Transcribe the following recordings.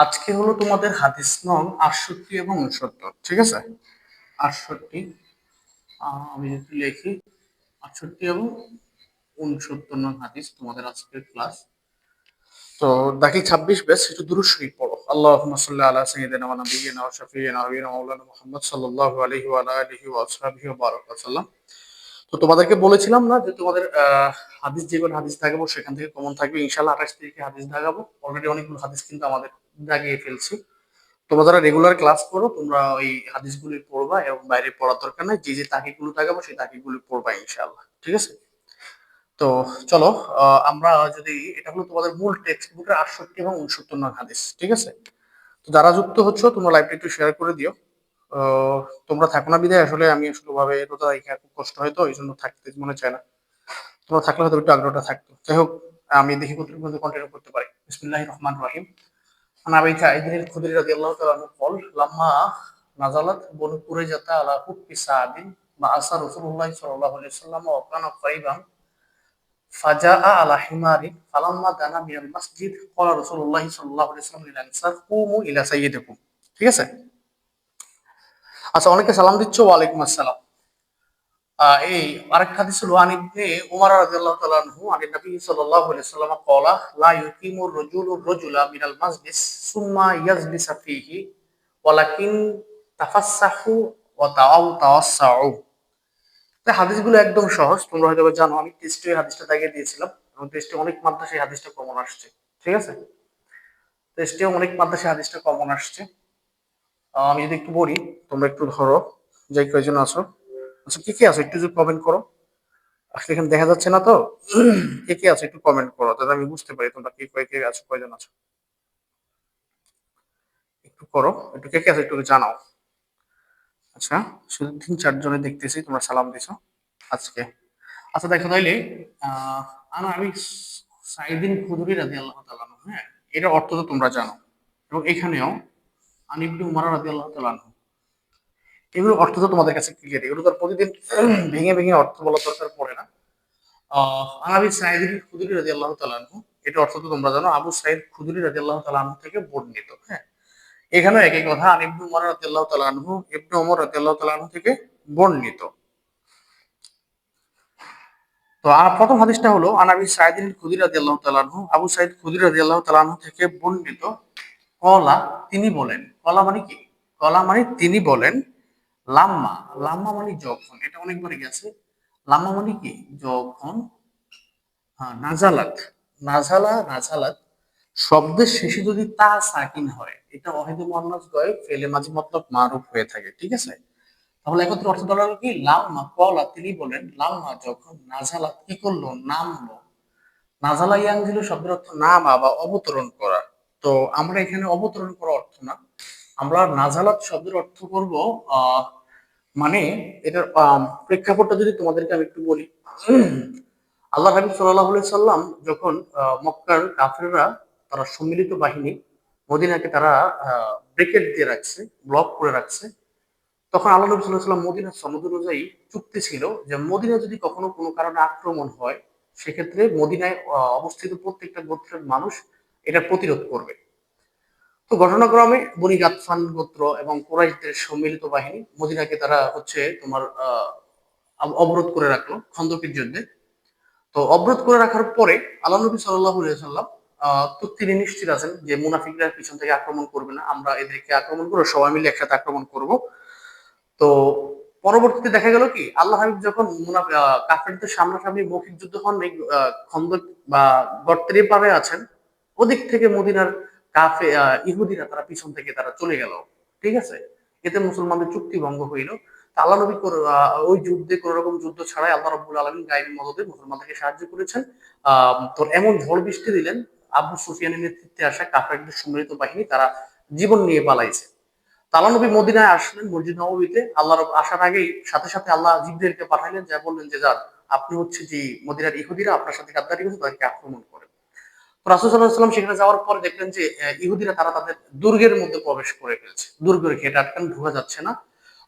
আজকে হলো তোমাদের হাদিস নং 68 এবং 69, ঠিক আছে? 68, আমি যদি লিখি 68 এবং 69 নং হাদিস তোমাদের আজকের ক্লাস। তো বাকি 26 ব্যাচ একটু দুরূদ শরীফ পড়ো। আল্লাহুম্মা সাল্লি আলা সাইয়্যিদিনা ওয়া নাবিয়্যিনা ওয়া শাফিয়িনা ওয়া হাবিবিনা মাওলানা মুহাম্মদ সাল্লাল্লাহু আলাইহি ওয়া আলা আলিহি ওয়া আসহাবিহি ওয়া বারাকা ওয়াসাল্লাম। তো তোমাদেরকে বলেছিলাম না যে তোমাদের হাদিস, যেগুলো হাদিস দাগাবো সেখান থেকে কমন থাকবে ইনশাআল্লাহ। 28 তারিখে হাদিস দাগাবো। অলরেডি অনেকগুলো হাদিস কিন্তু আমাদের দাগিয়ে ফেলছি। তোমরা যারা রেগুলার ক্লাস করো তোমরা ওই হাদিসগুলি পড়বা এবং বাইরে পড়ার দরকার নাই। যে যে তাকিগুলো দাগাবো সেই তাকিগুলি পড়বা ইনশাআল্লাহ, ঠিক আছে? তো চলো, আমরা যদি, এটা হলো তোমাদের মূল টেক্সট বুকের 68 এবং 69 নং হাদিস, ঠিক আছে? তো যারা যুক্ত হচ্ছ তোমরা লাইভটা একটু শেয়ার করে দিও। আহ, তোমরা থাকো না বিদায় আসলে আমি আসলে ভাবে রোজা রেখে খুব কষ্ট হয়, তো এই জন্য থাকতে মনে চায় না। তোমরা থাকলে হয়তো একটু আগ্রহটা থাকতো। যাই হোক, আমি দেখি কতটুকু কন্টিনিউ করতে পারি। বিসমিল্লাহির রহমানির রহিম। عن أبي سعيد الخدري رضي الله تعالى عنه قال لما نزلت بنو قريظة على حب سعد بعث رسول الله صلى الله عليه وسلم وكان قريبا فجاء على حمار فلما دنا من المسجد قال رسول الله صلى الله عليه وسلم للأنصار قوموا إلى سيدكم, ঠিক আছে? আচ্ছা, অনেকে সালাম দিচ্ছ। ওয়ালাইকুম আসসালাম। এই আরেকটা হাদিস হলো আন ইবনে উমর রাদিয়াল্লাহু তাআলা আনহু আন নবী সাল্লাল্লাহু আলাইহি ওয়াসাল্লাম ক্বালা লা ইউকিমু রাজুলু রাজুলা মিনাল মাসজিদ সুম্মা ইয়াজলিসু ফীহি ওয়ালাকিন তাফাসসাহু ওয়া তাওয়াসসাউ। তো হাদিসগুলো একদম সহজ, তোমরা হয়তো জানো। আমি টেস্টে এই হাদিসটা দাগিয়ে দিয়েছিলাম এবং টেস্টে অনেক মাদ্রাসা এই হাদিসটা কমন আসছে, ঠিক আছে? টেস্টে অনেক মাদ্রাসা হাদিসটা কমন আসছে। আমি যদি একটু বলি, তোমরা একটু ধরো যে কয়জন আছো। আচ্ছা, কে কে আছো একটু যদি কমেন্ট করো। আসলে এখানে দেখা যাচ্ছে না তো। কে কে আছে একটু কমেন্ট করো যাতে আমি বুঝতে পারি তোমরা কে কে আছো, কয়জন আছো। একটু করো, একটু কে কে আছে একটু জানাও। আচ্ছা, শুধু 3-4 জনে দেখতেছি তোমরা সালাম দিছো আজকে। আচ্ছা দেখো তাইলে, আহ আমি সাইদিন খুদরি রাদিয়াল্লাহু তাআলা আনহু, হ্যাঁ, এটার অর্থ তো তোমরা জানো। এবং এখানেও আন ইবনে উমর রাদিয়াল্লাহু তাআলা আনহু, এগুলোর অর্থ তো তোমাদের কাছে ক্লিয়ার। এগুলো তো আর প্রতিদিন ভেঙে ভেঙে অর্থ বলার দরকার পড়ে না। আবু সাঈদ খুদরি রাদিয়াল্লাহু তাআলা আনহু, এটা অর্থ তো তোমরা জানো। আবু সাঈদ খুদরি রাদিয়াল্লাহু তাআলা আনহু থেকে বর্ণিত, হ্যাঁ। এখানেও একই কথা, আন ইবনে উমর রাদিয়াল্লাহু তাআলা আনহু, ইবনে ওমর রাদিয়াল্লাহু তাআলা আনহু থেকে বর্ণিত। তো প্রথম হাদিসটা হলো আন আবি সাঈদ খুদরি রাদিয়াল্লাহু তাআলা আনহু, আবু সাঈদ খুদরি রাদিয়াল্লাহু তাআলা আনহু থেকে বর্ণিত। কলা, তিনি বলেন। কলা মানে কি? কলা মানে তিনি বলেন। লাম্মা, লাম্মা মানে যখন, এটা অনেকবারই গেছে। লাম্মা মানে কি? যখন। হ্যাঁ, নাজালাত, নাজালাত শব্দের শেষে যদি তা সাকিন হয়, এটা ওয়াহিদে মুআন্নাস গয়ে ফেলে মাঝি মতলব মারুফ হয়ে থাকে, ঠিক আছে? তাহলে একত্রে অর্থ দাঁড়ালো কি? লাম্মা কলা, তিনি বলেন। লাম্মা যখন, নাজালাত কি করলো? নামলো। নাজালা ইয়ানজিলু শব্দের অর্থ নামা বা অবতরণ করা। তো আমরা এখানে অবতরণ করা অর্থ না, আমরা নাজালাত শব্দের অর্থ করব আহ মানে এটার প্রেক্ষাপটটা যদি তোমাদেরকে আমি একটু বলি। আল্লাহ হাবিব সাল্লাল্লাহু আলাইহি সাল্লাম যখন মক্কার কাফেররা, তারা সম্মিলিত বাহিনী মদিনাকে তারা ব্রেকেট দিয়ে রাখছে, ব্লক করে রাখছে, তখন আল্লাহ নবী সাল্লাল্লাহু আলাইহি সাল্লাম মদিনার সনদ অনুযায়ী চুক্তি ছিল যে মদিনা যদি কখনো কোনো কারণে আক্রমণ হয়, সেক্ষেত্রে মদিনায় অবস্থিত প্রত্যেকটা গোত্রের মানুষ এটা প্রতিরোধ করবে। তো ঘটনাক্রমে বনি গাতফান গোত্র এবং কুরাইশদের সম্মিলিত বাহিনী মদিনাকে তারা হচ্ছে তোমার অবরোধ করে রাখলো খন্দকের যুদ্ধে। তো অবরোধ করে রাখার পরে আল্লাহ নবী সাল্লাল্লাহু আলাইহি ওয়াসাল্লাম, তো তিনি নিশ্চিত আছেন যে মুনাফিকরা পিছন থেকে আক্রমণ করবে না, আমরা এদেরকে আক্রমণ করবো, সবাই মিলে একসাথে আক্রমণ করব। তো পরবর্তীতে দেখা গেল কি, আল্লাহ হাবিব যখন কাফেরদের সামনাসামনি মৌখিক যুদ্ধ হন, খন্দক বা গর্তের পারে আছেন, ওদিক থেকে মদিনার ইহুদিরা তারা পিছন থেকে তারা চলে গেল, ঠিক আছে? এতে মুসলমানদের চুক্তি ভঙ্গ হইল। তা আল্লাহ নবী ওই যুদ্ধে কোন রকম যুদ্ধ ছাড়াই আল্লাহ রাব্বুল আলামিন গায়েবী মদদে মুসলমানদেরকে সাহায্য করেছেন। তো এমন ঝড় বৃষ্টি দিলেন, আবু সুফিয়ানের নেতৃত্বে আসা কাফেরদের সম্মিলিত বাহিনী তারা জীবন নিয়ে পালাইছে। আল্লাহ নবী মদিনায় আসলেন, মসজিদ নববীতে আল্লাহর আসার আগেই সাথে সাথে আল্লাহ জিবরাইলকে পাঠাইলেন, যা বললেন যে যান, আপনি হচ্ছে যে মদিনার ইহুদিরা আপনার সাথে গাদ্দারি করেছে, তাদেরকে আক্রমণ করেন। তো রাসূল সাল্লাল্লাহু আলাইহি ওয়াসাল্লাম সেখানে যাওয়ার পর দেখলেন যে ইহুদিরা তারা তাদের দুর্গের মধ্যে প্রবেশ করে ফেলছে, দুর্গের গেট আটকানো, ঢোকা যাচ্ছে না।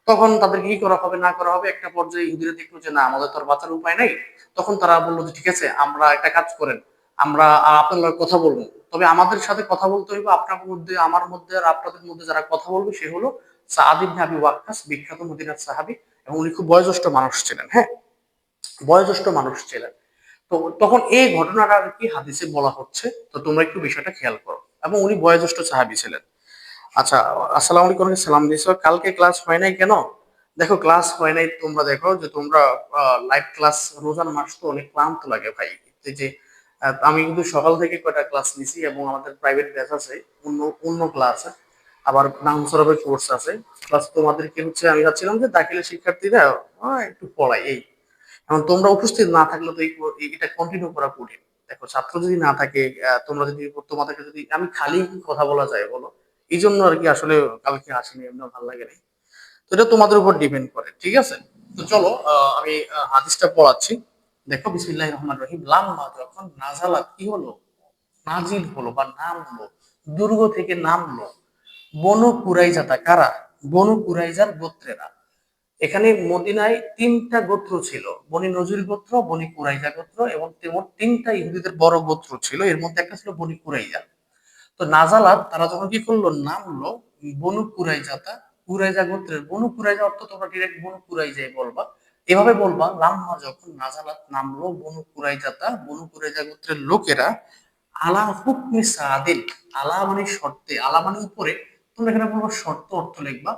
তখন তাদেরকে কি করা হবে না করা হবে, একটা পর্যায়ে ইহুদিরা দেখলো যে না, আমাদের তো আর বাঁচার উপায় নাই। তখন তারা বললো যে ঠিক আছে, আমরা একটা কাজ করেন, আমরা আপনার লগে কথা বলবো, তবে আমাদের সাথে কথা বলতে হইবে আপনার মধ্যে, আমার মধ্যে আর আপনাদের মধ্যে যারা কথা বলবে সে হলো সাআদ ইবনে আবি ওয়াক্কাস, বিখ্যাত মদিনার সাহাবী, এবং উনি খুব বয়োজ্যেষ্ঠ মানুষ ছিলেন। হ্যাঁ, বয়োজ্যেষ্ঠ মানুষ ছিলেন। তো তখন এই ঘটনাটা আর কি হাদিসে বলা হচ্ছে, তো তোমরা একটু বিষয়টা খেয়াল করো। এবং উনি বয়োজ্যেষ্ঠ সাহাবী ছিলেন। আচ্ছা, আসসালামু আলাইকুম, সালাম দিছো। কালকে ক্লাস হয় নাই কেন? দেখো, ক্লাস হয় নাই, তোমরা দেখো যে তোমরা লাইভ ক্লাস, রোজার মাস তো অনেক ক্লান্ত লাগে ভাই। এই যে আমি কিন্তু সকাল থেকে কয়টা ক্লাস নিছি, এবং আমাদের প্রাইভেট ব্যাচ আছে, অন্য অন্য ক্লাস, আবার নাম সরবের কোর্স আছে। প্লাস তোমাদেরকে হচ্ছে আমি চাচ্ছিলাম যে দাখিলের শিক্ষার্থীরা একটু পড়াই এই। এখন তোমরা উপস্থিত না থাকলে তো এটা কন্টিনিউ করা কঠিন। দেখো, ছাত্র যদি না থাকে, তোমরা যদি, তোমাদেরকে যদি আমি খালি কথা বলা যায় বলো, এই জন্য আর কি আসলে কালকে আসেনি, এমনি ভালো লাগে নাই। তো এটা তোমাদের উপর ডিপেন্ড করে, ঠিক আছে? তো চলো, আমি হাদিসটা পড়াচ্ছি। দেখো, বিসমিল্লাহির রহমানির রহিম। লাম্মা যখন নাজালাত কি হলো, নাজিল হলো বা নামলো, দুর্গ থেকে নামলো, বনু কুরাইজাতা, কারা? বনু কুরাইজার গোত্রেরা। এখানে মদিনায় তিনটা গোত্র ছিল, বনি নজির গোত্র, বনি কুরাইজা গোত্র, এবং তেমন তিনটা ইহুদিদের বড় গোত্র ছিল, এর মধ্যে একটা ছিল বনি কুরাইজা। তো নাজালাত, তারা যখন কি করলো, নামলো বনু কুরাইজাতা, কুরাইজা গোত্রের। বনু কুরাইজা অর্থ তোমরা ডিরেক্ট বনু কুরাইজাই বলবা, এভাবে বলবা, লাম্মা যখন নাজালাত নামলো বনু কুরাইজাতা, বনু কুরাইজা গোত্রের লোকেরা, আলা হুকমি সাদিন, আলা মানে শর্তে, আলা মানে উপরে, তোমরা এখানে বলবো শর্ত অর্থ লিখবা,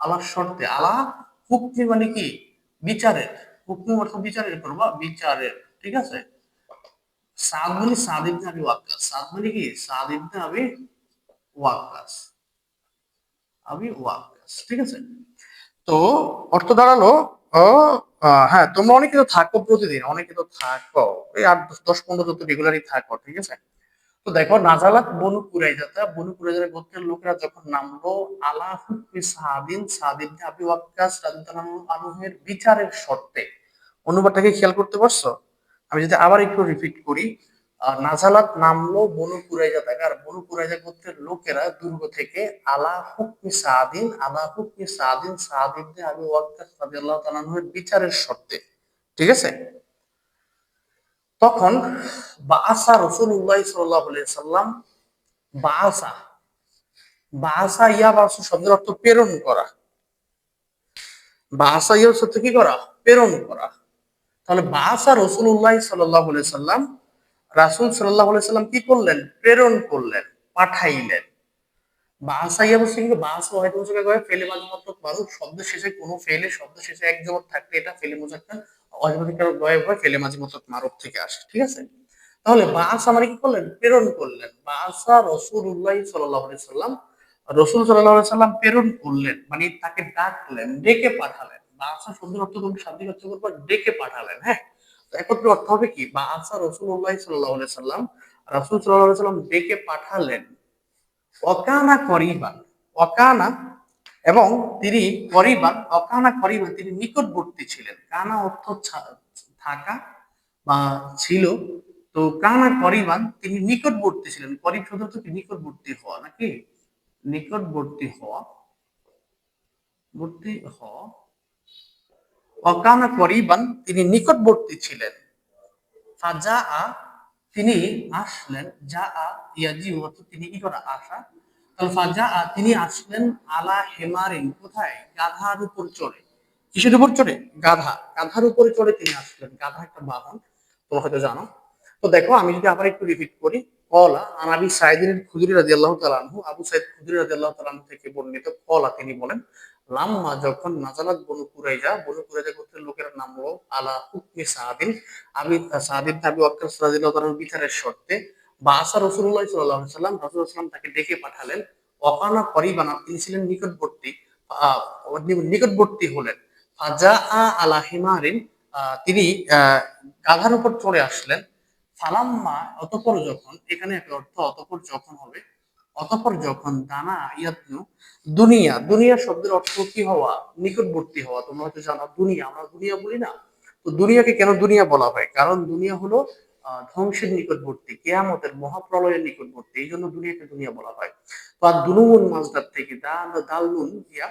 আলার শর্তে। আলা হুকমি মানে কি, বিচারের, হুকমি অর্থ বিচারের করবা, বিচারের, ঠিক আছে? সাদ মানে সাদ ইবনে আবি ওয়াক্কাস, সাদ মানে কি, সাদ ইবনে আবি ওয়াক্কাস, আবি ওয়াক্কাস, ঠিক আছে? তো অর্থ দাঁড়ালো, ও, হ্যাঁ, তোমরা অনেকে তো থাকো প্রতিদিন, অনেকে তো থাকো এই 8 10 15 যত রেগুলারই থাকো, ঠিক আছে? তো দেখো, নাজালাত বনু কুরাইজাতা, বনু কুরাইজার গোত্রের লোকেরা যখন নামলো, আলা হুকমি সাদিন, সাদ ইবনে আবি ওয়াক্কাস রাদিয়াল্লাহু আনহুর বিচারের শর্তে। অনুবাদটাকে খেয়াল করতে পারছো? আমি যদি আবার একটু রিপিট করি, নাজালাত নামলো বনু কুরাইজা থেকে, আর বনু কুরাইজা গোত্রের লোকেরা দুর্গ থেকে, আলা হুকমি সাদিন, আলা হুকমি সাদিন, সাদ ইবনে আবি ওয়াক্কাস রাদিয়াল্লাহু তাআলা আনহুর বিচারের শর্তে, ঠিক আছে? তখন বাআসা রাসূলুল্লাহ সাল্লাল্লাহু আলাইহি সাল্লাম, বাআসা, বাআসা ইয়া বাসু শব্দের অর্থ প্রেরণ করা, বাআসা ইয়া অর্থ কি করা, প্রেরণ করা। তাহলে বাআসা রাসূলুল্লাহ সাল্লাল্লাহু আলাইহি সাল্লাম, রাসূল সাল্লাল্লাহু আলাইহি সাল্লাম কি করলেন, প্রেরণ করলেন, পাঠাইলেন। বাআসা ইয়া বলছে কিন্তু বাআসা হয়তো হচ্ছে কয় ফেলে মাঝমাত্র মারুফ, শব্দ শেষে কোনো ফেলে, শব্দ শেষে এক জবর থাকলে এটা ফেলে মুজাক্কার, অজীবতিকার গয়েব হয়, ফেলে মাঝমাত্র মারুফ থেকে আসে, ঠিক আছে? তাহলে বাআসা মানে কি করলেন, প্রেরণ করলেন। বাআসা রাসূলুল্লাহ সাল্লাল্লাহু আলাইহি সাল্লাম, রাসূল সাল্লাল্লাহু আলাইহি সাল্লাম প্রেরণ করলেন, মানে তাকে ডাকলেন, ডেকে পাঠালেন। বাআসা শব্দের অর্থ তুমি শাব্দিক অর্থ করবা ডেকে পাঠালেন, হ্যাঁ? তো একত্রে অর্থ হবে কি, বাআসা রাসূলুল্লাহ সাল্লাল্লাহু আলাইহি সাল্লাম, রাসূল সাল্লাল্লাহু আলাইহি সাল্লাম ডেকে পাঠালেন। অকানা করিবান, অকানা, এবং তিনি করিবান, অকানা করিবান, তিনি নিকটবর্তী ছিলেন। কানা অর্থ থাকা বা ছিল, তো কানা করিবান, তিনি নিকটবর্তী ছিলেন। করিব শব্দ হচ্ছে কি, নিকটবর্তী হওয়া, নাকি নিকটবর্তী হওয়া, বর্তী হওয়া। অকানা করিবান, তিনি নিকটবর্তী ছিলেন। ফাজা আ, তিনি আসলেন, যা আ ইয়াজি অর্থ তিনি কি করা, আসা। তাহলে ফাজা আ, তিনি আসলেন, আলা হেমারিন, কোথায়, গাধার উপর চড়ে। কিসের উপর চড়ে, গাধা, গাধার উপরে চড়ে তিনি আসলেন। গাধা একটা বাহন, তোমরা হয়তো জানো। তো দেখো, আমি যদি আবার একটু রিপিট করি, কলা আন আবি সাইদিন খুদরি রাদিয়াল্লাহু তাআলা আনহু, আবু সাইদ খুদরি রাদিয়াল্লাহু তাআলা আনহু থেকে বর্ণিত, কলা তিনি বলেন, লাম্মা যখন নাজালাত বনু কুরাইজা, বনু কুরাইজা গোত্রের লোকেরা নামলো, আলা হুকমি সাদিন, আমি সাদ ইবনে আবি ওয়াক্কাস রাদিয়াল্লাহু তাআলার বিচারের শর্তে, বাসা রাসূলুল্লাহ সাল্লাল্লাহু আলাইহি ওয়াসাল্লাম, রাসূল সাল্লাল্লাহু আলাইহি ওয়াসাল্লাম তাকে ডেকে পাঠালেন। ওয়াকানা করিবানা, তিনি ছিলেন নিকটবর্তী, নিকটবর্তী হলেন। ফাজা আলা হিমারিন, তিনি গাধার উপর চড়ে আসলেন। ফালাম্মা, অতঃপর যখন, এখানে একটা অর্থ অতঃপর যখন হবে, অতঃপর যখন, দানা ইয়াতনু, দুনিয়া, দুনিয়া শব্দের অর্থ কি হওয়া, নিকটবর্তী হওয়া। তোমরা হয়তো জানো দুনিয়া, আমরা দুনিয়া বলি না? তো দুনিয়াকে কেন দুনিয়া বলা হয়, কারণ দুনিয়া হলো ধ্বংসের নিকটবর্তী, কিয়ামতের মহাপ্রলয়ের নিকটবর্তী, এই জন্য দুনিয়াকে দুনিয়া বলা হয়। তো আর দুনুন মাজদার থেকে, দা দাল নুন ইয়া,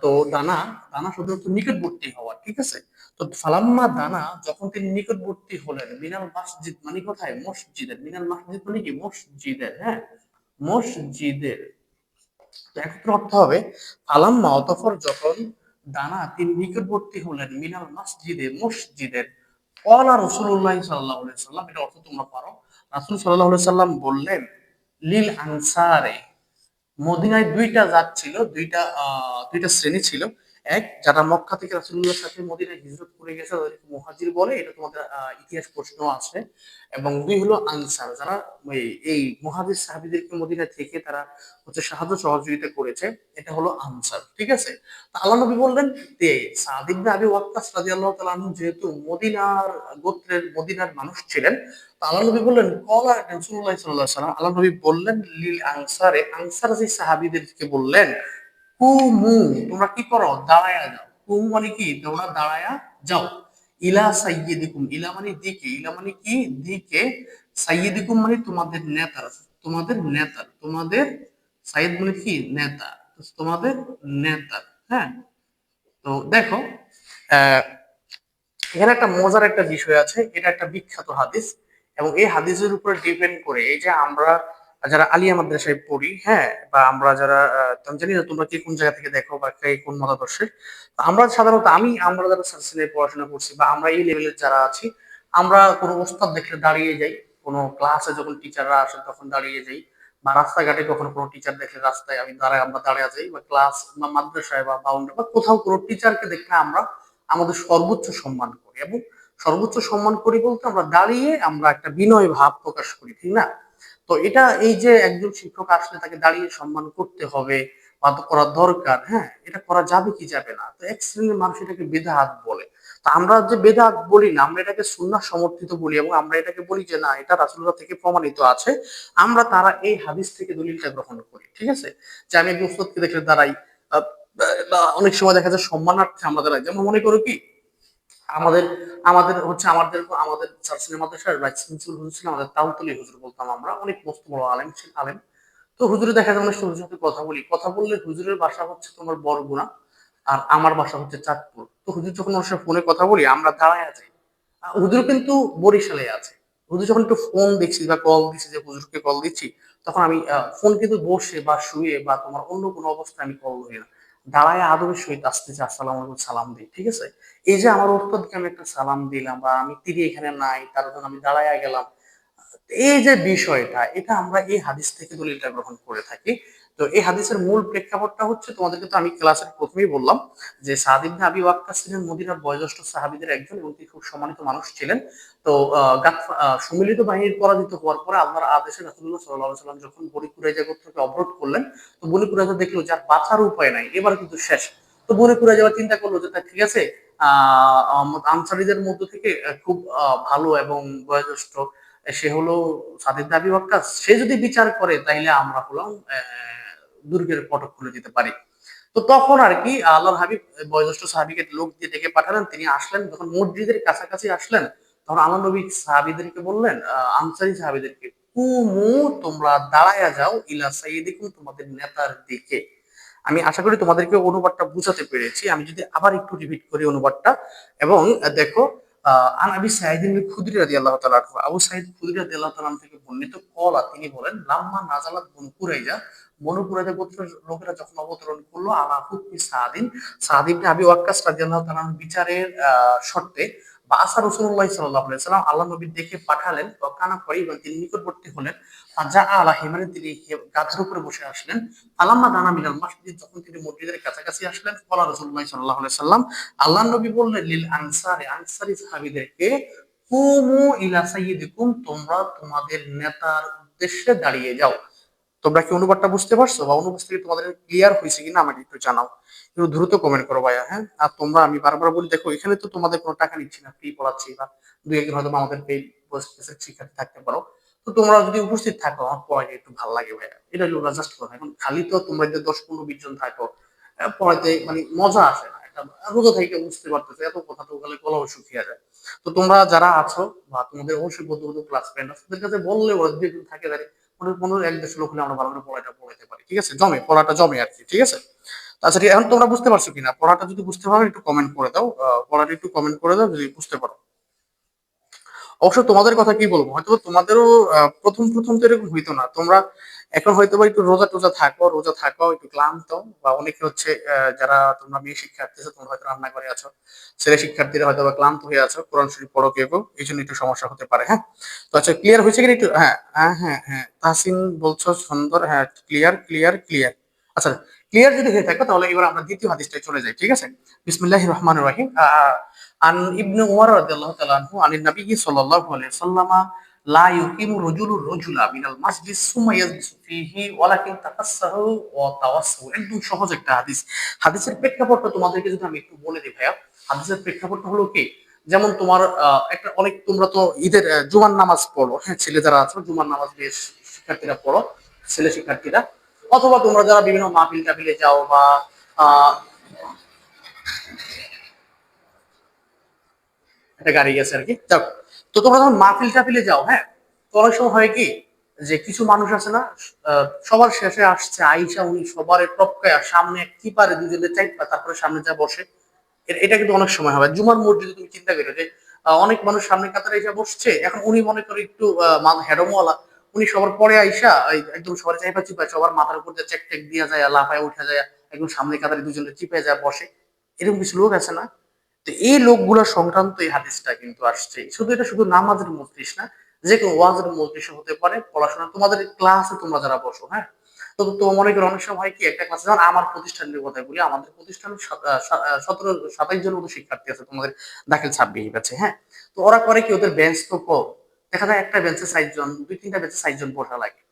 তো দানা, দানা শুধুমাত্র নিকটবর্তী হওয়া, ঠিক আছে। তো ফালাম্মা দানা, যখন তিনি নিকটবর্তী হলেন, মিনাল মসজিদ মানে কোথায়, মসজিদের, মিনাল মসজিদ মানে কি, মসজিদের, হ্যাঁ, মসজিদের। তো একত্র অর্থ হবে ফালাম্মা, অতঃপর যখন, দানা তিনি নিকটবর্তী হলেন, মিনাল মসজিদে, মসজিদের, ক্বালা রাসূলুল্লাহ সাল্লাল্লাহু আলাইহি সাল্লাম, এটা অর্থ তোমরা পারো। রাসূল সাল্লাল্লাহু আলাইহি সাল্লাম বললেন, লিল আনসারে, মদিনায় দুইটা জাত ছিল, দুইটা শ্রেণী ছিল। এক, যারা মক্কা থেকে রাসূলুল্লাহর সাথে মদিনায় হিজরত করে গেছে তাদেরকে মুহাজির বলে, এটা তোমাদের ইতিহাস প্রশ্ন আছে। এবং দুই হলো আনসার, যারা এই মুহাজির সাহাবীদেরকে মদিনা থেকে তারা হচ্ছে সাহায্য সহযোগিতা করেছে, এটা হলো আনসার, ঠিক আছে। তো আল্লাহ নবী বললেন যে সাদ ইবনে আবি ওয়াক্কাস রাদিয়াল্লাহু তাআলা আনহু যেহেতু মদিনার গোত্রের, মদিনার মানুষ ছিলেন, তো আল্লাহ নবী বললেন, কলা রাসূলুল্লাহ সাল্লাল্লাহু আলাইহি ওয়াসাল্লাম, আল্লাহ নবী বললেন লিল আনসারে, আনসার যে সাহাবীদেরকে বললেন, কুমু, তোমরা কি করো, দাঁড়ায়া যাও। কুমু মানে কি, তোমরা দাঁড়ায়া যাও। ইলা সাইয়্যিদিকুম, ইলা মানে দিকে, ইলা মানে কি, দিকে। সাইয়্যিদিকুম মানে তোমাদের নেতার, তোমাদের নেতার, তোমাদের, সাইয়্যিদ মানে কি, নেতা, তোমাদের নেতার, হ্যাঁ। তো দেখো, আহ এখানে একটা মজার একটা বিষয় আছে, এটা একটা বিখ্যাত হাদিস, এবং এই হাদিসের উপরে ডিপেন্ড করে এই যে আমরা যারা আলিয়া মাদ্রাসায় পড়ি, হ্যাঁ, বা আমরা যারা আমি জানি না তোমরা কি কোন জায়গা থেকে দেখো বা কে কোন মতাদর্শের, তো আমরা সাধারণত আমরা যারা সার্সিলে পড়াশোনা করছি বা আমরা এই লেভেলের যারা আছি, আমরা কোনো ওস্তাদ দেখলে দাঁড়িয়ে যাই, কোনো ক্লাসে যখন টিচাররা আসেন তখন দাঁড়িয়ে যাই, বা রাস্তাঘাটে কখনো কোনো টিচার দেখলে রাস্তায় আমরা দাঁড়িয়ে যাই, বা ক্লাস বা মাদ্রাসায় বা বাউন্ডারি বা কোথাও কোনো টিচারকে দেখলে আমরা আমাদের সর্বোচ্চ সম্মান করি, এবং সর্বোচ্চ সম্মান করি বলতে আমরা দাঁড়িয়ে আমরা একটা বিনয় ভাব প্রকাশ করি, ঠিক না? তো এটা, এই যে একজন শিক্ষক আসলে তাকে দাঁড়িয়ে সম্মান করতে হবে বা করা দরকার, হ্যাঁ, এটা করা যাবে কি যাবে না, তো এক শ্রেণীর মানুষ এটাকে বেদাত বলে। তো আমরা যে বেদাত বলি না, আমরা এটাকে সুন্নাহ সমর্থিত বলি, এবং আমরা এটাকে বলি যে না, এটা রাসূলুল্লাহ থেকে প্রমাণিত আছে, আমরা তারা এই হাদিস থেকে দলিলটা গ্রহণ করি, ঠিক আছে। যে আমি একজন উস্তাদকে দেখলে দাঁড়াই, আহ, বা অনেক সময় দেখা যায় সম্মানার্থে আমরা দাঁড়াই, যেমন মনে করো কি, আমাদের আমাদের হচ্ছে আমাদের সার্সিনে মাদ্রাসার ভাইস প্রিন্সিপাল হুজুর ছিলেন, আমাদের তাউতলি হুজুর বলতাম আমরা, অনেক মস্ত বড় আলেম ছিলেন, আলেম। তো হুজুরে দেখা যায় অনেক সময় হুজুরের সাথে কথা বলি, কথা বললে হুজুরের বাসা হচ্ছে তোমার বরগুনা, আর আমার বাসা হচ্ছে চাঁদপুর। তো হুজুর যখন ওর সাথে ফোনে কথা বলি, আমরা দাঁড়ায় যাই, হুজুর কিন্তু বরিশালে আছে। হুজুর যখন একটু ফোন দেখছি বা কল দিচ্ছি, যে হুজুরকে কল দিচ্ছি, তখন আমি ফোন কিন্তু বসে বা শুয়ে বা তোমার অন্য কোনো অবস্থায় আমি কল ধরি না, দাঁড়ায় আদবের সহিত আসতেছে, আসসালামু আলাইকুম সালাম দিই, ঠিক আছে। এই যে আমার ওস্তাদকে আমি একটা সালাম দিলাম, বা আমি তিনি এখানে নাই তার জন্য আমি দাঁড়ায় গেলাম, এই যে বিষয়টা, এটা আমরা এই হাদিস থেকে দলিলটা গ্রহণ করে থাকি। তো এই হাদিসের মূল প্রেক্ষাপটটা হচ্ছে, তোমাদেরকে তো আমি ক্লাসের প্রথমেই বললাম যে সাদ ইবনে আবি ওয়াক্কাস ছিলেন মদিনার বয়োজ্যেষ্ঠ সাহাবীদের একজন, এবং তিনি খুব সম্মানিত মানুষ ছিলেন। তো সম্মিলিত বাহিনীর পরাজিত হওয়ার পরে আল্লাহর আদেশে রাসূলুল্লাহ সাল্লাল্লাহু আলাইহি সাল্লাম যখন বনি কুরাইজা গোত্রকে অবরোধ করলেন, তো বনি কুরাইজা দেখলো যার বাঁচার উপায় নাই, এবার কিন্তু শেষ। তো বনি কুরাইজা চিন্তা করলো যে তা ঠিক আছে, আনসারীদের মধ্য থেকে খুব ভালো এবং বয়োজ্যেষ্ঠ সে হলো সাদিক আবি ওয়াক্কাস, সে যদি বিচার করে তাইলে আমরা হলাম দুর্গের ফটক খুলে দিতে পারি। তো তখন আর কি আল্লাহর হাবিব বয়োজ্যেষ্ঠ সাহাবীকে লোক দিয়ে ডেকে পাঠালেন, তিনি আসলেন, যখন মসজিদের কাছাকাছি আসলেন, তখন আল্লাহ নবী সাহাবীদেরকে বললেন, আনসারী সাহাবীদেরকে, কুমু, তোমরা দাঁড়ায়া যাও, ইলা সাইয়্যিদিকুম, তোমাদের নেতার দিকে। আমি আশা করি তোমাদেরকে অনুবাদটা বুঝাতে পেরেছি, আমি যদি আবার একটু রিপিট করি অনুবাদটা। এবং দেখো, আন আবি সাঈদ ইবনে খুদরি রাদিয়াল্লাহু তাআলা আনহু, আবু সাঈদ খুদরি রাদিয়াল্লাহু তাআলা আনহু থেকে বর্ণিত, কলা, তিনি বলেন, লাম্মা নাজালাত বনু কুরাইজা, বনু কুরাইজা গোত্রের লোকেরা যখন অবতরণ করলো, আলা হুকমি সাদিন, সাদ ইবনে আবি ওয়াক্কাস রাদিয়াল্লাহু তাআলা আনহু বিচারের শর্তে, বা আসা রাসূলুল্লাহ সাল্লাল্লাহু আলাইহি ওয়াসাল্লাম, আল্লাহ নবী দেখে পাঠালেন, কানা করিবান, তিনি নিকটবর্তী হলেন, ফাজা আলা হিমানে, তিনি গাছের উপরে বসে আসলেন, আলাম্মা দানা মিনাল মসজিদ, যখন তিনি মসজিদের কাছাকাছি আসলেন, কলা রাসূলুল্লাহ সাল্লাল্লাহু আলাইহি সাল্লাম, আল্লাহ নবী বললেন, লিল আনসারি, আনসারী সাহাবীদেরকে, কুমু ইলা সাইয়্যিদিকুম, তোমরা তোমাদের নেতার উদ্দেশ্যে দাঁড়িয়ে যাও। তোমরা কি অনুবাদটা বুঝতে পারছো, বা অনুবাদ থেকে তোমাদের ক্লিয়ার হয়েছে কিনা আমাকে একটু জানাও, একটু দ্রুত কমেন্ট করো ভাইয়া, হ্যাঁ। আর তোমরা, আমি বারবার বলি, দেখো এখানে তো তোমাদের কোনো টাকা নিচ্ছি না, ফ্রি পড়াচ্ছি, বা দুই একজন হয়তো আমাদের পেইড শিক্ষার্থী থাকতে পারো। তো তোমরা যদি উপস্থিত থাকো, আমার পড়াইতে একটু ভালো লাগে ভাইয়া, এটা হলো জাস্ট কথা। এখন খালি তো তোমরা যে 10-15-20 জন থাকো, পড়াইতে মানে মজা আসে না, এটা রোজা থেকে বুঝতে পারতেছে, এত কথা তো গেলে কলম শুকিয়ে যায়। তো তোমরা যারা আছো, বা তোমাদের অবশ্যই বন্ধু বন্ধু ক্লাস ফ্রেন্ড আছে, তাদের কাছে বললে ওরা যদি একজন থাকে, তাহলে 15-15 1-150 লোক হলে আমরা ভালো করে পড়াটা পড়াইতে পারি, ঠিক আছে, জমে, পড়াটা জমে আর কি, ঠিক আছে। আচ্ছা ঠিক, এখন তোমরা বুঝতে পারছো কিনা? পড়াটা যদি বুঝতে পারো একটু কমেন্ট করে দাও, পড়াটা একটু কমেন্ট করে দাও যদি বুঝতে পারো। অবশ্য তোমাদের কথা কি বলবো, হয়তো তোমাদেরও প্রথম প্রথম তো এরকম হইতো না। তোমরা এখন হয়তো বা একটু রোজা টোজা থাকো, রোজা থাকো, একটু ক্লান্ত, বা অনেকে হচ্ছে যারা তোমরা মেয়ে শিক্ষার্থী আছো, তোমরা হয়তো রান্না করে আছো, ছেলে শিক্ষার্থীরা হয়তো বা ক্লান্ত হয়ে আছো, কোরআন শরীফ পড়ো কেউ কেউ, এই জন্য একটু সমস্যা হতে পারে। হ্যাঁ, তো আচ্ছা ক্লিয়ার হয়েছে কিনা একটু? হ্যাঁ হ্যাঁ হ্যাঁ হ্যাঁ, তাহসিন বলছো সুন্দর, হ্যাঁ ক্লিয়ার ক্লিয়ার ক্লিয়ার। আচ্ছা, ক্লিয়ার যদি হয়ে থাকে তাহলে এবার আমরা দ্বিতীয় হাদিসটায় চলে যাই, ঠিক আছে? বিসমিল্লাহির রহমানির রহিম। আন ইবনে উমর রাদিয়াল্লাহু তাআলা আনহু আনিন নবী সাল্লাল্লাহু আলাইহি ওয়াসাল্লাম লা ইউকিমু রাজুলু রাজুলা মিনাল মাসজিদ সুম্মা ইয়াজলিসু ফীহি ওয়ালাকিন তাকাসসাহু ওয়া তাওয়াসসাহু। একদম সহজ একটা হাদিস। হাদিসের প্রেক্ষাপটটা তোমাদেরকে যদি আমি একটু বলে দিই ভাইয়া, হাদিসের প্রেক্ষাপটটা হলো কি, যেমন তোমার একটা অনেক, তোমরা তো ঈদের জুমার নামাজ পড়ো, হ্যাঁ ছেলে যারা আছো জুমার নামাজ বেশ শিক্ষার্থীরা পড়ো, ছেলে শিক্ষার্থীরা, অথবা তোমরা যারা বিভিন্ন মাহফিল টাফিলে যাও বা আহ একটা গাড়ি গেছে আর কি, যাও। তো তোমরা যখন মাহফিল টাফিলে যাও, হ্যাঁ, তো অনেক সময় হয় কি, যে কিছু মানুষ আছে না, সবার শেষে আসছে আইসা, উনি সবার টপকায় সামনে কি পারে দুজনের চাইপা তারপরে সামনে যা বসে। এটা কিন্তু অনেক সময় হবে জুমার মসজিদে। তুমি চিন্তা করো যে অনেক মানুষ সামনে কাতারে এসে বসছে, এখন উনি মনে করে একটু হেডমওয়ালা, উনি সবার পরে আইসা একদম সবার চাইপা চিপা সবার মাথার উপর দিয়ে চেক টেক দিয়া যায়, লাফায় উঠে যায়, একদম সামনে কাতারে দুজনের চিপে যায় বসে। এরকম কিছু লোক আছে না? তো এই লোকগুলো সংক্রান্ত এই হাদিসটা কিন্তু আসছে। শুধু এটা শুধু নামাজের মজলিস না, যে কোনো ওয়াজের মজলিস হতে পারে, পড়াশোনা তোমাদের ক্লাসে তোমরা যারা বসো, হ্যাঁ, তো তো মনে করো অনেক সময় হয় কি, একটা ক্লাসে, যেমন আমার প্রতিষ্ঠানের কথা বলি, আমাদের প্রতিষ্ঠানে 17-27 জন মতো শিক্ষার্থী আছে, তোমাদের দাখিল 26 আছে, হ্যাঁ। তো ওরা করে কি, ওদের বেঞ্চ তো কম, দেখা যায় একটা বেঞ্চে 60 জন, দুই তিনটা বেঞ্চে 60 জন বসা লাগে,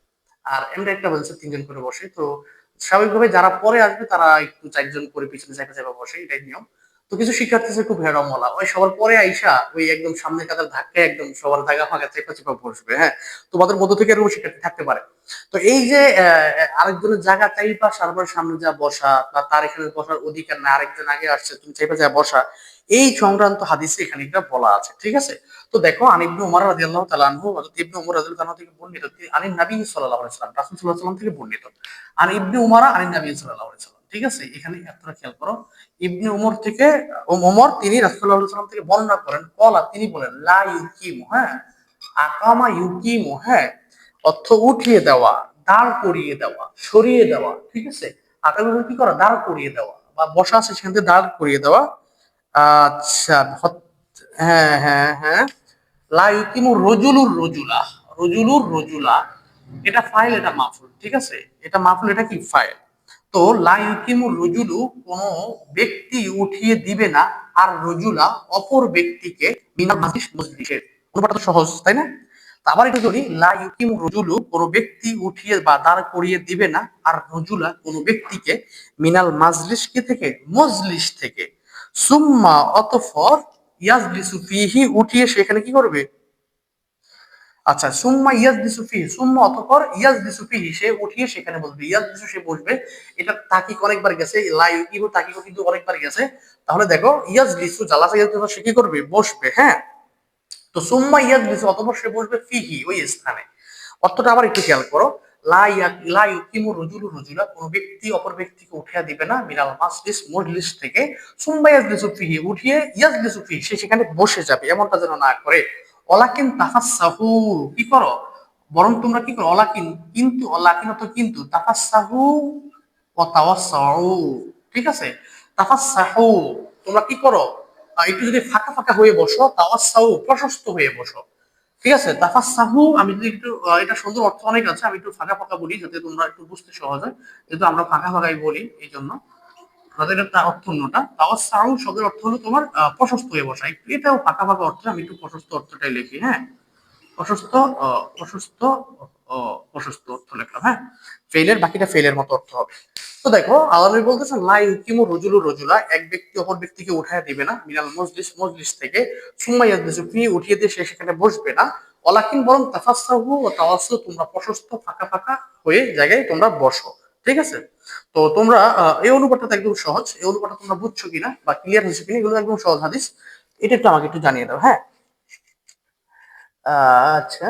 আর এমনি একটা বেঞ্চে 3 জন করে বসে। তো স্বাভাবিকভাবে যারা পরে আসবে তারা একটু 4 জন করে পিছনে চাপা চাপা বসে, এটাই নিয়ম। তো কিছু শিক্ষার্থী আছে খুব হেরমলা, ওই সবার পরে আইসা ওই একদম সামনে কাতার ধাক্কা একদম সবার জায়গা ফাঁকা চেপা চেপা বসবে, হ্যাঁ। তোমাদের মধ্য থেকে এরকম শিক্ষার্থী থাকতে পারে। তো এই যে আরেকজনের জায়গা চাইপা সার্ভার সামনে যা বসা, বা তার এখানে বসার অধিকার না, আরেকজন আগে আসছে তুমি চাইপা যা বসা, এই সংক্রান্ত হাদিসে এখানে একটা বলা আছে, ঠিক আছে? তো দেখো, আন ইবনে উমর রাদিয়াল্লাহু তাআলা আনহু, হযরত ইবনে উমর রাদিয়াল্লাহু তাআলা থেকে বর্ণিত, আনিন নবী সাল্লাল্লাহু আলাইহি ওয়াসাল্লাম, রাসূল সাল্লাল্লাহু আলাইহি ওয়াসাল্লাম থেকে বর্ণিত, আন ইবনে উমর আনিন নবী সাল্লাল্লাহু আলাইহি ওয়াসাল্লাম, ঠিক আছে? এখানে এতটা খেয়াল করো, ইবনে উমর থেকে, ওমর তিনি রাসূলুল্লাহ সাল্লাল্লাহু আলাইহি ওয়াসাল্লাম থেকে বর্ণনা করেন, কলা তিনি বলেন, লা ইউকিমু, হ্যাঁ, আকামা ইউকিমু, হ্যাঁ, অর্থ উঠিয়ে দেওয়া, দাঁড় করিয়ে দেওয়া, সরিয়ে দেওয়া, ঠিক আছে? আকামা কি করা, দাঁড় করিয়ে দেওয়া, বা বসা আছে সেখান থেকে দাঁড় করিয়ে দেওয়া। আচ্ছা, হ্যাঁ হ্যাঁ হ্যাঁ, লা ইউকিমু রজুলুর রজুলা, রজুলুর রজুলা, এটা ফাইল, এটা মাফুল, ঠিক আছে? এটা মাফুল, এটা কি ফাইল। তো লা ইউকিমু রজুলু, কোন ব্যক্তি উঠিয়ে দিবে না, আর রজুলা অপর ব্যক্তিকে, মিনাল মাসিস মজলিসের। অনুপাতটা সহজ তাই না? তা আবার এটা ধরি, লা ইউকিমু রজুলু, কোন ব্যক্তি উঠিয়ে বা দাঁড় করিয়ে দিবে না, আর রজুলা কোন ব্যক্তিকে, মিনাল মাজলিস কি থেকে, মজলিস থেকে, সুম্মা অতঃপর, ইয়াজলিসু ফিহি, উঠিয়ে সেখানে কি করবে? আচ্ছা, সুম্মা ইয়াজলিসু ফিহি, সুম্মা অতঃপর ইয়াজলিসু ফিহি, সে উঠিয়ে সেখানে বসবে, ইয়াজলিসু সে বসবে। এটা তাকিক অনেকবার গেছে, লা ইউকিমু তাকিক কিন্তু অনেকবার গেছে। তাহলে দেখো, ইয়াজলিসু জালাসা ইয়াজলিসু, সে কি করবে? বসবে, হ্যাঁ। তো সুম্মা ইয়াজলিসু অতঃপর সে বসবে ফিহি, ওই স্থানে। অর্থটা আবার একটু খেয়াল করো, লা ইউকিমু রজুলু রজুলা, কোন ব্যক্তি অপর ব্যক্তিকে উঠিয়ে দিবে না, মিনাল মাজলিস মজলিস থেকে, সুম্মা ইয়াজলিসু ফিহি, উঠিয়ে ইয়াজলিসু ফিহি, সে সেখানে বসে যাবে, এমনটা যেন না করে। ওয়ালাকিন তাফাসসাহু, কি করো, বরং তোমরা কি করো, ওয়ালাকিন, কিন্তু, ওয়ালাকিন অর্থ কিন্তু, তাফাসসাহু ওয়া তাওয়াসসাউ, ঠিক আছে? তাফাসসাহু, তোমরা কি করো, একটু যদি ফাঁকা ফাঁকা হয়ে বসো, তাওয়াসসাউ প্রশস্ত হয়ে বসো, ঠিক আছে? তাফাসসাহু, আমি যদি একটু এটা সুন্দর অর্থ অনেক আছে, আমি একটু ফাঁকা ফাঁকা বলি যাতে তোমরা একটু বুঝতে সহজ হয়, যেহেতু আমরা ফাঁকা ফাঁকাই বলি এই জন্য। তাদের তার অর্থ অন্যটা, তাওয়াসসাউ শব্দের অর্থ হলো তোমার প্রশস্ত হয়ে বসা, একটু এটাও ফাঁকা ফাঁকা অর্থ, আমি একটু প্রশস্ত অর্থটাই লিখি, হ্যাঁ। প্রশস্ত, প্রশস্ত, প্রশস্ত অর্থ লিখলাম, হ্যাঁ। ফেইলের বাকিটা ফেইলের মতো অর্থ হবে। তো দেখো, আল্লাহ নবী বলতেছেন, লা ইউকিমু রজুলু রজুলা, এক ব্যক্তি অপর ব্যক্তিকে উঠায় দিবে না, মিনাল মজলিস মজলিস থেকে, সুম্মা ইয়াজলিসু ফি, উঠিয়ে দিয়ে সে সেখানে বসবে না, ওয়ালাকিন বরং তাফাসসাহু ওয়া তাওয়াসসু, তোমরা প্রশস্ত ফাঁকা ফাঁকা হয়ে জায়গায় তোমরা বসো, ঠিক আছে? তো তোমরা এই অনুপাতটা একদম সহজ, এই অনুপাতটা তোমরা বুঝছো কিনা বা ক্লিয়ার হয়েছে কিনা, এগুলো একদম সহজ হাদিস, এটা একটু আমাকে একটু জানিয়ে দাও, হ্যাঁ। আচ্ছা,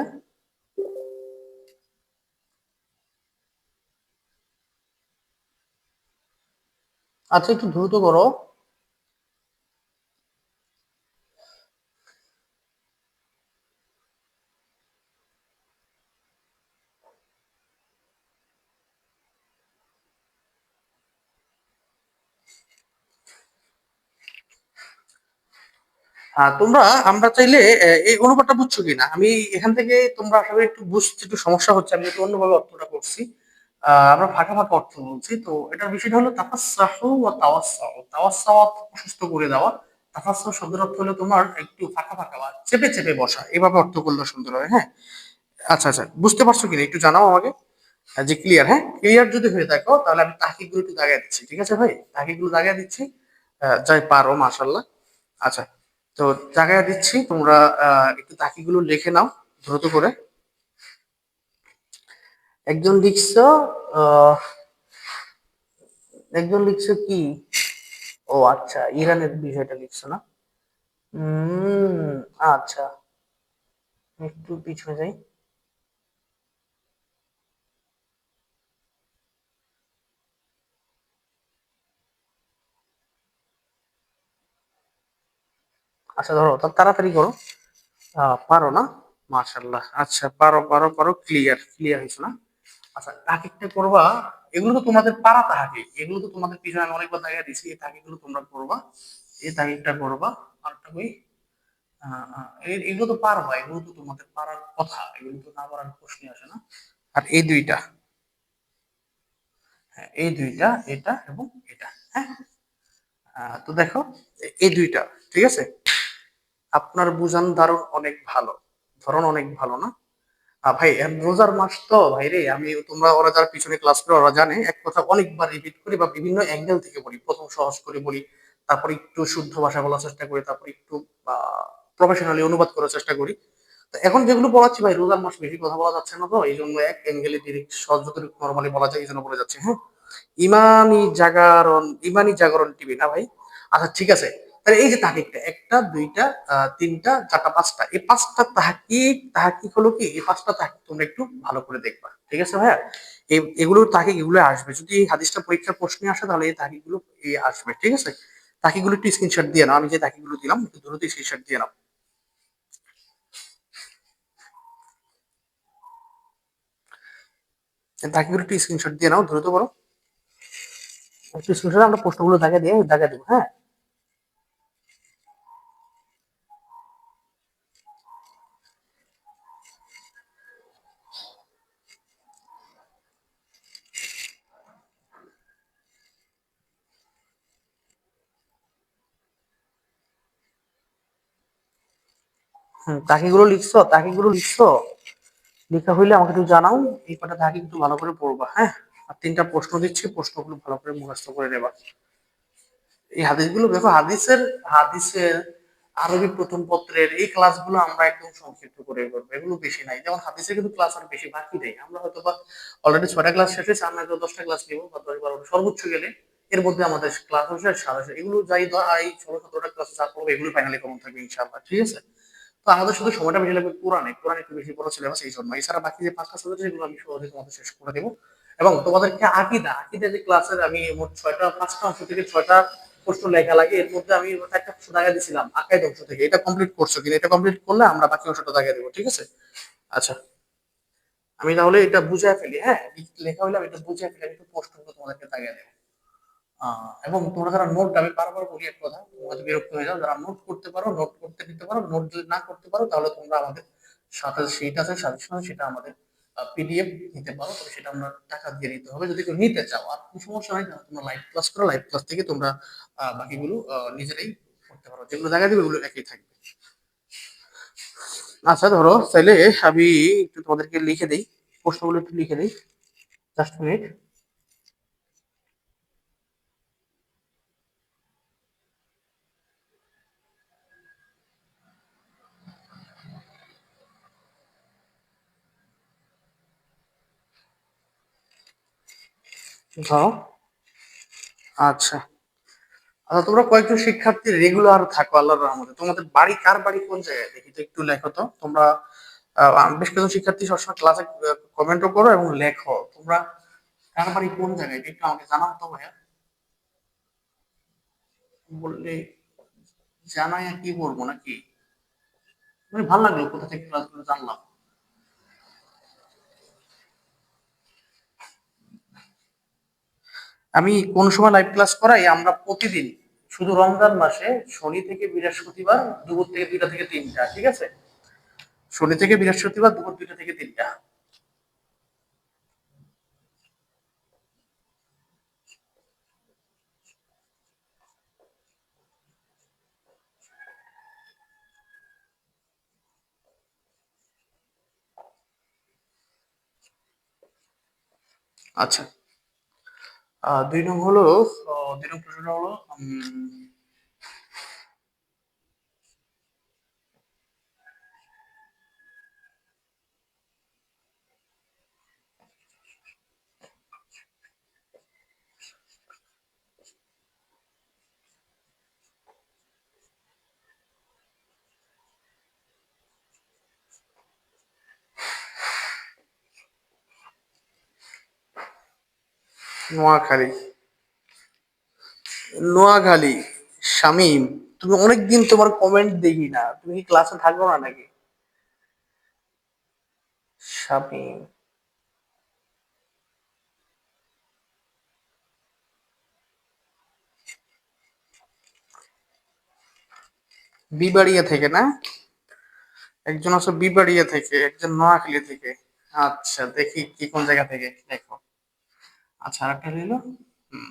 আচ্ছা, একটু দ্রুত করো। তোমরা, আমরা চাইলে এই অনুপাতটা বুঝছো কিনা, আমি এখান থেকে তোমরা আসলে একটু বুঝতে একটু সমস্যা হচ্ছে, আমি একটু অন্যভাবে অর্থটা করছি। আমরা ফাঁকা ফাঁকা অর্থ বলছি, তো এটার বিষয়টা হলো তাফাসসাহু ওয়া তাওয়াসসাউ। তাওয়াসসাউ প্রশস্ত করে দেওয়া, তাফাসসাহু শব্দের অর্থ হলো তোমার একটু ফাঁকা ফাঁকা বা চেপে চেপে বসা, এভাবে অর্থ করলে সুন্দর হয়। হ্যাঁ, আচ্ছা আচ্ছা, বুঝতে পারছো কিনা একটু জানাও আমাকে। যে ক্লিয়ার, হ্যাঁ ক্লিয়ার যদি হয়ে থাকো তাহলে আমি তাহিগুলো একটু দাগিয়ে দিচ্ছি, ঠিক আছে ভাই, তাহিগুলো দাগিয়ে দিচ্ছি। যাই পারো মাশাল্লাহ। আচ্ছা, তো জায়গায় দিচ্ছি, তোমরা একটু তাকিগুলো লিখে নাও দ্রুত করে। একজন লিখছো, আহ, একজন লিখছো কি, ও আচ্ছা, ইরানের বিষয়টা লিখছো না? উম আচ্ছা, একটু পিছনে যাই। আচ্ছা ধরো, তাড়াতাড়ি করো। পারো না? মাশাল্লাহ, আচ্ছা পারো পারো পারো, ক্লিয়ার ক্লিয়ার হয়েছে না? আচ্ছা, তাকিকটা করবা। এগুলো তো তোমাদের পারা তাহাকে, এগুলো তো তোমাদের পিছনে আমি অনেকবার জায়গা দিছি, এই তাকিগুলো তোমরা করবা। এই তাকিকটা করবা। আরেকটা কই, এগুলো তো পারবা, এগুলো তো তোমাদের পারার কথা, এগুলো তো না পারার প্রশ্নই আসে না। আর এই দুইটা, হ্যাঁ এই দুইটা, এটা এবং এটা, হ্যাঁ। তো দেখো, এই দুইটা, ঠিক আছে। আপনার বুঝান ধারণ অনেক ভালো, ধরন অনেক ভালো না? ভাই রোজার মাস তো ভাই রে, আমি তোমরা ওরা যারা পিছনে ক্লাস করে ওরা জানে, এক কথা অনেকবার রিপিট করি বা বিভিন্ন অ্যাঙ্গেল থেকে বলি, প্রথম সহজ করে বলি, তারপর একটু শুদ্ধ ভাষা বলার চেষ্টা করি, তারপর একটু প্রফেশনালি অনুবাদ করার চেষ্টা করি। তো এখন যেগুলো পড়াচ্ছি ভাই, রোজার মাস বেশি কথা বলা যাচ্ছে না, তো এই জন্য এক অ্যাঙ্গেলে ডিরেক্ট সহজ যতটুকু নর্মালি বলা যায় এই জন্য বলে যাচ্ছে, হ্যাঁ। ইমানি জাগরণ টিভি না ভাই? আচ্ছা ঠিক আছে, তাহলে এই যে তাহকিকটা, একটা দুইটা তিনটা চারটা পাঁচটা, এই পাঁচটা তাহকিক, তাহকিক হলো কি, এই পাঁচটা তাহকিক তোমরা একটু ভালো করে দেখবা, ঠিক আছে ভাইয়া। এগুলোর তাহকিক এগুলো আসবে, যদি এই হাদিসটা পরীক্ষার প্রশ্নে আসে তাহলে এই তাহকিক গুলো আসবে, ঠিক আছে। তাহকিক গুলো একটু স্ক্রিনশট দিয়ে নাও, আমি যে তাহকিক গুলো দিলাম একটু দ্রুত স্ক্রিনশট দিয়ে নাও। তাহকিক গুলো একটু স্ক্রিনশট দিয়ে নাও, দ্রুত করো। একটু স্ক্রিনশট, আমরা প্রশ্নগুলো দাগে দেবো, হ্যাঁ। তাকিগুলো লিখছো, তাকিগুলো লিখছো? লেখা হইলে আমাকে একটু জানাও। এই কটা তাকিক একটু ভালো করে পড়বা, হ্যাঁ। আর তিনটা প্রশ্ন দিচ্ছি, প্রশ্নগুলো ভালো করে মুখস্থ করে নেবা। এই হাদিসগুলো দেখো, হাদিসের আরবি প্রথম পত্রের এই ক্লাসগুলো আমরা একদম সংক্ষিপ্ত করে করবো, এগুলো বেশি নাই। যেমন হাদিসের কিন্তু ক্লাস আর বেশি বাকি নেই, আমরা হয়তো বা অলরেডি 6টা ক্লাস শেষ হয়েছে, আমরা হয়তো 10টা ক্লাস নিবো বা 10-12 সর্বোচ্চ গেলে। এর মধ্যে আমাদের ক্লাস হচ্ছে সাতাশে, এগুলো যাই এই 16-17টা ক্লাস যা পড়বো এগুলো ফাইনালি কমন থাকবে ইনশাআল্লাহ, ঠিক আছে। তো আমাদের শুধু সময়টা বেশি লাগবে কোরআনে, কোরআন একটু বেশি পড়া সিলেবাস, এই জন্য। এছাড়া বাকি যে 5টা সাবজেক্ট সেগুলো আমি সহজে তোমাদের শেষ করে দেবো। এবং তোমাদেরকে আকীদা, আকীদা যে ক্লাসের আমি মোট 6টা, 5টা অংশ থেকে 6টা প্রশ্ন লেখা লাগে, এর মধ্যে আমি একটা প্রশ্ন দাগা দিয়েছিলাম আকাইদ অংশ থেকে, এটা কমপ্লিট করছো কিনা, এটা কমপ্লিট করলে আমরা বাকি অংশটা দাগা দেবো, ঠিক আছে। আচ্ছা, আমি তাহলে এটা বুঝায় ফেলি, হ্যাঁ। লেখা হইলে আমি এটা বুঝায় ফেলি, আমি একটু প্রশ্নগুলো তোমাদেরকে দাগা দেবো। এবং তোমরা যারা নোট, আমি বারবার বলি এক কথা, তোমরা যদি বিরক্ত হয়ে যাও, যারা নোট করতে পারো নোট করতে দিতে পারো, নোট যদি না করতে পারো তাহলে তোমরা আমাদের সাথে শিট আছে, সাজেশন, সেটা আমাদের পিডিএফ নিতে পারো, তবে সেটা আমরা টাকা দিয়ে নিতে হবে যদি কেউ নিতে চাও। আর কোনো সমস্যা নাই, তাহলে তোমরা লাইভ ক্লাস করো, লাইভ ক্লাস থেকে তোমরা বাকিগুলো নিজেরাই করতে পারো, যেগুলো দেখা দিবে ওগুলো একই থাকবে। আচ্ছা ধরো, তাহলে আমি একটু তোমাদেরকে লিখে দিই, প্রশ্নগুলো একটু লিখে দিই, জাস্ট মিনিট। ধরো, আচ্ছা আচ্ছা, তোমরা কয়েকজন শিক্ষার্থী রেগুলার থাকো আল্লাহর রহমতে, তোমাদের বাড়ি, কার বাড়ি কোন জায়গায় দেখি তো, একটু লেখো তো তোমরা। বেশ কিছু শিক্ষার্থী সবসময় ক্লাসে কমেন্টও করো এবং লেখো তোমরা, কার বাড়ি কোন জায়গায় এটা একটু আমাকে জানাও তো ভাইয়া। বললে জানাই আর কি বলবো নাকি, মানে ভালো লাগলো কোথা থেকে ক্লাসগুলো জানলাম। আমি কোন সময় লাইভ ক্লাস করাই, আমরা প্রতিদিন শুধু রমজান মাসে শনি থেকে বৃহস্পতিবার দুপুর থেকে 2টা থেকে 3টা, ঠিক আছে? শনি থেকে বৃহস্পতিবার দুপুর 2টা থেকে 3টা। আচ্ছা, 2 নং হলো, 2 নং প্রশ্নটা হলো নোয়াখালী। নোয়াখালী। শামীম, তুমি অনেকদিন তোমার কমেন্ট দেখি না, তুমি কি ক্লাসে থাকো না নাকি? শামীম। বিবাড়িয়া থেকে না? একজন আছে বিবাড়িয়া থেকে, একজন নোয়াখালী থেকে। আচ্ছা, দেখি কি কোন জায়গা থেকে, দেখো। আচ্ছা, আরেকটা রইলো। হুম,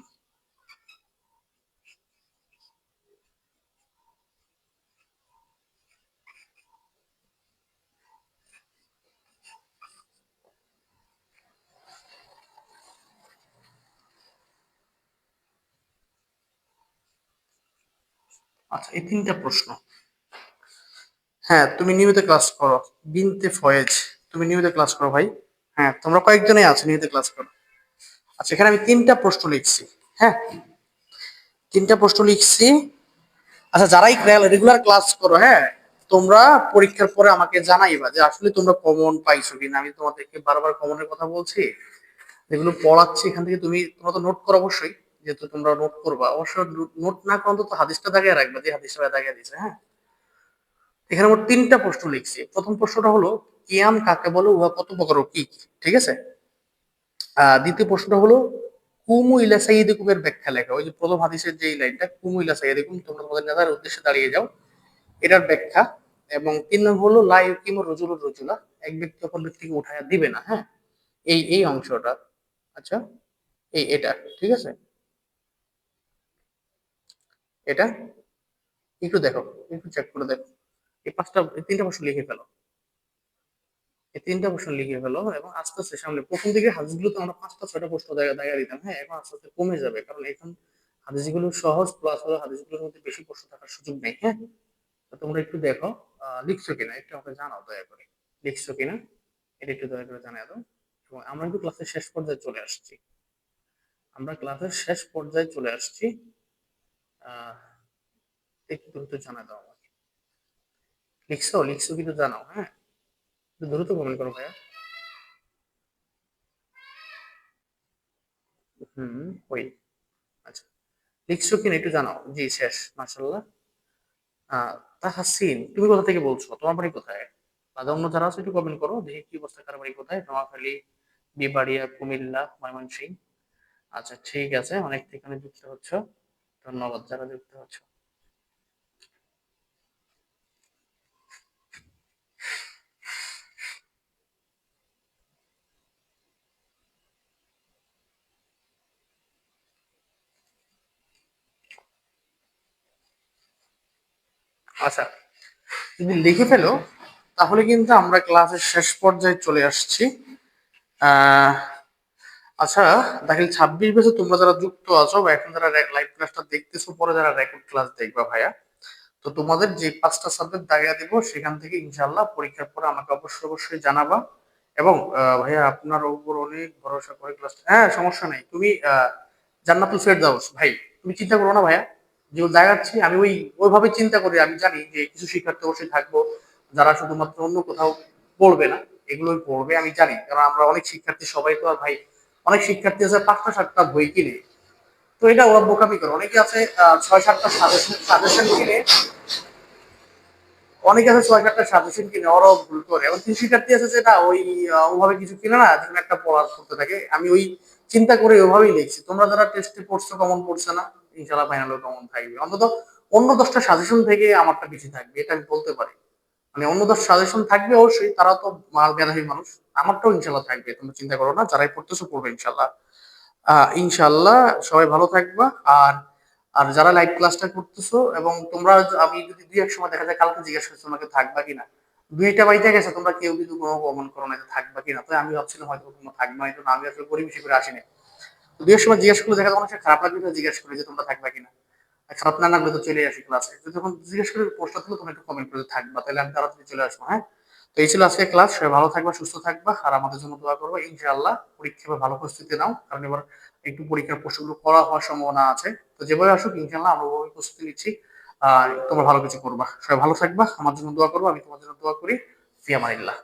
আচ্ছা, এই 3টা প্রশ্ন। হ্যাঁ, তুমি নিয়মিত ক্লাস করো। বিনতে ফয়েজ, তুমি নিয়মিত ক্লাস করো ভাই। হ্যাঁ, তোমরা কয়েকজনই আছো নিয়মিত ক্লাস করো। আচ্ছা, এখানে আমি 3টা প্রশ্ন লিখছি। হ্যাঁ, 3টা প্রশ্ন লিখছি। আচ্ছা, যারাই রেগুলার ক্লাস করো, হ্যাঁ, তোমরা পরীক্ষার পরে আমাকে জানাইবা যে আসলে তোমরা কমন পাইছো কিনা। আমি তোমাদেরকে বারবার কমনের কথা বলছি, যেগুলো পড়াচ্ছি এখান থেকে তোমরা তো নোট করো অবশ্যই, যেহেতু তোমরা নোট করবা অবশ্য। নোট না করো তো হাদিসটা দাগিয়ে রাখবে, যে হাদিসটা দাগিয়ে দিছে। হ্যাঁ, এখানে মোট 3টা প্রশ্ন লিখছি। প্রথম প্রশ্নটা হলো কিয়াম কাকে বলে, উহা কত প্রকার ও কি কি? ঠিক আছে। দ্বিতীয় প্রশ্নটা হলো কুমু ইলা সাইয়্যিদিকুমের ব্যাখ্যা লেখা। ওই যে প্রথম হাদিসের যে লাইনটা, কুমু ইলা সাইয়্যিদিকুম, তোমরা তোমাদের নেতার উদ্দেশ্যে দাঁড়িয়ে যাও, এটার ব্যাখ্যা। এবং 3 নম্বর হলো লা ইউকিমু রজুলুর রজুলা, এক ব্যক্তি অপর ব্যক্তিকে উঠায়া দিবে না। হ্যাঁ, এই অংশটা। আচ্ছা, এটা ঠিক আছে। এটা একটু দেখো, একটু চেক করে দেখো। এই 3টা প্রশ্ন লিখে ফেলো। এই 3টা প্রশ্ন লিখে ফেলো এবং আস্তে আস্তে সামনে, প্রথম দিকে হাদিসগুলো তো আমরা 5টা 6টা প্রশ্ন দাঁড়িয়ে দিতাম। হ্যাঁ, এখন আস্তে আস্তে কমে যাবে, কারণ এখন হাদিসগুলো সহজ, প্লাস হলো হাদিসগুলোর মধ্যে বেশি প্রশ্ন থাকার সুযোগ নেই। হ্যাঁ, তো তোমরা একটু দেখো লিখছো কিনা, একটু আমাকে জানাও দয়া করে। লিখছো কিনা এটা একটু দয়া করে জানিয়ে দাও। এবং আমরা কিন্তু ক্লাসের শেষ পর্যায়ে চলে আসছি। আমরা ক্লাসের শেষ পর্যায়ে চলে আসছি। আহ একটু দ্রুত জানিয়ে দাও আমাকে। লিখছো লিখছো কিন্তু জানাও। হ্যাঁ, একটু দ্রুত কমেন্ট করো ভাইয়া। হুম, ওই। আচ্ছা, লিখছো কিনা একটু জানাও। জি, শেষ, মাশাআল্লাহ। তাহাসিন, তুমি কোথা থেকে বলছো, তোমার বাড়ি কোথায়? বা অন্য যারা আছে একটু কমেন্ট করো, দেখি কি অবস্থা, কার বাড়ি কোথায়। নোয়াখালী, বিবাড়িয়া, কুমিল্লা, ময়মনসিংহ। আচ্ছা, ঠিক আছে, অনেক ঠিকানা যুক্ত হচ্ছে। ধন্যবাদ যারা যুক্ত হচ্ছে। আচ্ছা, যদি লিখে ফেলো তাহলে কিন্তু আমরা ক্লাসের শেষ পর্যায়ে চলে আসছি। আহ আচ্ছা, দাখিল 26 বছর তোমরা যারা যুক্ত আছো বা এখন যারা লাইভ ক্লাসটা দেখতেছো, পরে যারা রেকর্ড ক্লাস দেখবা ভাইয়া, তো তোমাদের যে 5টা সাবজেক্ট দাগিয়ে দিব, সেখান থেকে ইনশাআল্লাহ পরীক্ষার পরে আমাকে অবশ্যই অবশ্যই জানাবা। এবং ভাইয়া আপনার উপর অনেক ভরসা করে ক্লাস, হ্যাঁ সমস্যা নাই। তুমি জান্নাতুল ফেরদাউস ভাই, তুমি চিন্তা করো না ভাইয়া। যে জায়গাচ্ছি আমি ওইভাবে চিন্তা করি, আমি জানি যে কিছু শিক্ষার্থী অবশ্যই থাকবো যারা শুধুমাত্র অন্য কোথাও পড়বে না, এগুলোই পড়বে আমি জানি। কারণ আমরা অনেক শিক্ষার্থী, সবাই তো আর ভাই, অনেক শিক্ষার্থী আছে 5টা 7টা বই কিনে, তো এটা ওরা বোকামি করে। অনেকে আছে ৬-৭টা সাজেশন কিনে, অনেকে আছে ৬-৭টা সাজেশন কিনে ওরাও ভুল করে। এবং কিছু শিক্ষার্থী আছে যেটা ওই ওভাবে কিছু কিনে না, যেকোনো একটা পড়ার করতে থাকে। আমি ওই চিন্তা করে ওভাবেই লিখছি। তোমরা যারা টেস্টে পড়ছো কমন পড়ছে না, ইনশাআল্লাহ ফাইনালেও কমন থাকবে। অন্তত অন্য ১০টা সাজেশন থেকে আমারটা বেশি থাকবে, এটা আমি বলতে পারি। মানে অন্য ১০ সাজেশন থাকবে অবশ্যই, তারাও তো মেধাবী মানুষ। আমারটাও ইনশাআল্লাহ থাকবে। তোমরা চিন্তা করো না, যারাই পড়তেছো পড়বে ইনশাআল্লাহ। ইনশাআল্লাহ সবাই ভালো থাকবা। আর আর যারা লাইভ ক্লাসটা করতেছো এবং তোমরা আমি যদি দুই এক সময় দেখা যায় কালকে জিজ্ঞেস করছি তোমাকে থাকবা কিনা, দুইটা বাইতে গেছে, তোমরা কেউ কিন্তু কোনো কমেন্ট করো না যে থাকবা কিনা। তো আমি ভাবছিলাম হয়তো তোমরা থাকবা, এই জন্য আমি আসলে পরিবেশি করে আসিনি। দুই এক সময় জিজ্ঞেস করলে দেখা যায় অনেক সময় খারাপ লাগবে, জিজ্ঞেস করি যে তোমরা থাকবা কিনা। আর খারাপ না লাগলে তো চলে আসি ক্লাসে। তো যখন জিজ্ঞেস করে প্রশ্ন তুলো তোমরা একটু কমেন্ট করে থাকবা, তাহলে আমি তাড়াতাড়ি চলে আসবো। হ্যাঁ, তো এই ছিল আজকে ক্লাস। সবাই ভালো থাকবা, সুস্থ থাকবা, আর আমাদের জন্য দোয়া করবো। ইনশাআল্লাহ পরীক্ষা ভালো প্রস্তুতি নাও, কারণ এবার একটু পরীক্ষার প্রশ্নগুলো করা হওয়ার সম্ভাবনা আছে। তো যেভাবে আসুক ইনশাআল্লাহ আমরা ওভাবে প্রস্তুতি নিচ্ছি। তোমরা ভালো কিছু করবা। সবাই ভালো থাকবা, আমার জন্য দোয়া করবো, আমি তোমার জন্য দোয়া করি। ফি আমানিল্লাহ।